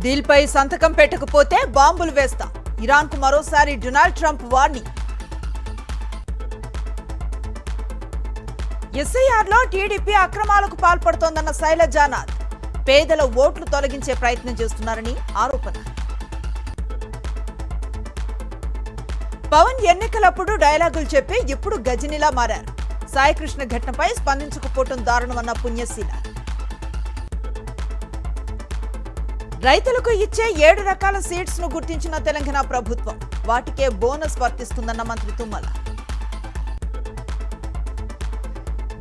డీల్పై సంతకం పెట్టకపోతే బాంబులు వేస్తాం. ఇరాన్కు మరోసారి డొనాల్డ్ ట్రంప్ వార్నింగ్. ఎస్ఐఆర్లో టీడీపీ అక్రమాలకు పాల్పడుతోందన్న శైలజానాథ్. పేదల ఓట్లు తొలగించే ప్రయత్నం చేస్తున్నారని ఆరోపణ. పవన్ ఎన్నికలప్పుడు డైలాగులు చెప్పి ఇప్పుడు గజనిలా మారారు. సాయికృష్ణ ఘటనపై స్పందించకపోవడం దారుణమన్న పుణ్యశీల. రైతులకు ఇచ్చే 7 రకాల సీడ్స్ ను గుర్తించిన తెలంగాణ ప్రభుత్వం. వాటికే బోనస్ వర్తిస్తుందన్న మంత్రి తుమ్మల.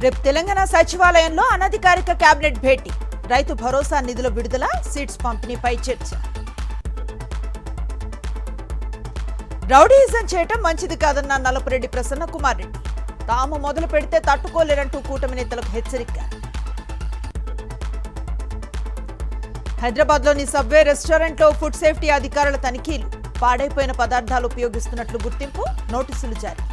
రేపు తెలంగాణ సచివాలయంలో అనధికారిక కేబినెట్ భేటీ. రైతు భరోసా నిధుల విడుదల, సీడ్స్ పంపిణీపై చర్చ. రౌడీయిజం చేయటం మంచిది కాదన్న నలపరెడ్డి ప్రసన్న కుమార్ రెడ్డి. తాము మొదలు పెడితే తట్టుకోలేరంటూ కూటమి నేతలకు హెచ్చరిక. హైదరాబాద్లోని సబ్వే రెస్టారెంట్లో ఫుడ్ సేఫ్టీ అధికారుల తనిఖీలు. పాడైపోయిన పదార్థాలు ఉపయోగిస్తున్నట్లు గుర్తింపు, నోటీసులు జారీ.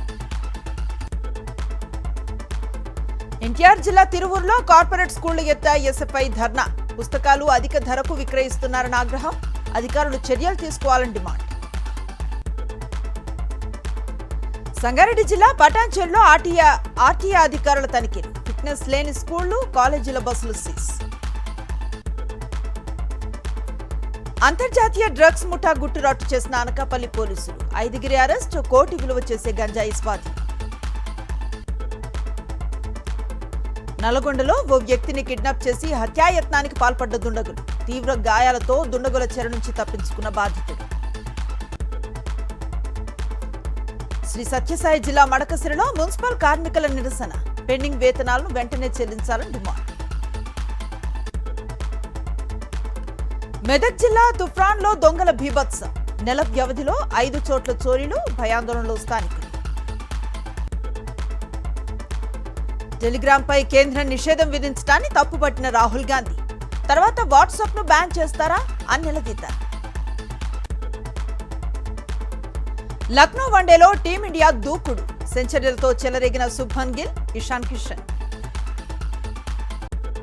ఎన్టీఆర్ జిల్లా తిరువూరులో కార్పొరేట్ స్కూళ్లు ఎత్తా ఎస్ఎఫ్ఐ ధర్నా. పుస్తకాలు అధిక ధరకు విక్రయిస్తున్నారన్న ఆగ్రహం. అధికారులు చర్యలు తీసుకోవాలని డిమాండ్. సంగారెడ్డి జిల్లా పటాన్చెరులో ఆర్టీఏ అధికారుల తనిఖీలు. ఫిట్నెస్ లేని స్కూళ్లు, కాలేజీల బస్సులు సీజ్. అంతర్జాతీయ డ్రగ్స్ ముఠా గుట్టురట్టు చేసిన అనకాపల్లి పోలీసులు. 5 అరెస్ట్, కోటి విలువ చేసే గంజాయి స్వాధీనం. నల్గొండలో ఓ వ్యక్తిని కిడ్నాప్ చేసి హత్యాయత్నానికి పాల్పడ్డ దుండగులు. తీవ్ర గాయాలతో దుండగుల చెర నుంచి తప్పించుకున్న బాధితుడు. శ్రీ సత్యసాయి జిల్లా మడకసిరలో మున్సిపల్ కార్మికుల నిరసన. పెండింగ్ వేతనాలను వెంటనే చెల్లించాలని డిమాండ్. మెదక్ జిల్లా తుఫ్రాన్లో దొంగల బీభత్సం. నెల వ్యవధిలో 5 చోట్ల చోరీలు, భయాందోళనలో స్థానికులు. టెలిగ్రామ్ పై కేంద్రం నిషేధం విధించడాన్ని తప్పుపట్టిన రాహుల్ గాంధీ. తర్వాత వాట్సాప్ ను బ్యాన్ చేస్తారా అని నిలదీశారు. లక్నో వన్డేలో టీమిండియా దూకుడు. సెంచరీలతో చెలరేగిన శుభ్మన్ గిల్, ఇషాన్ కిషన్.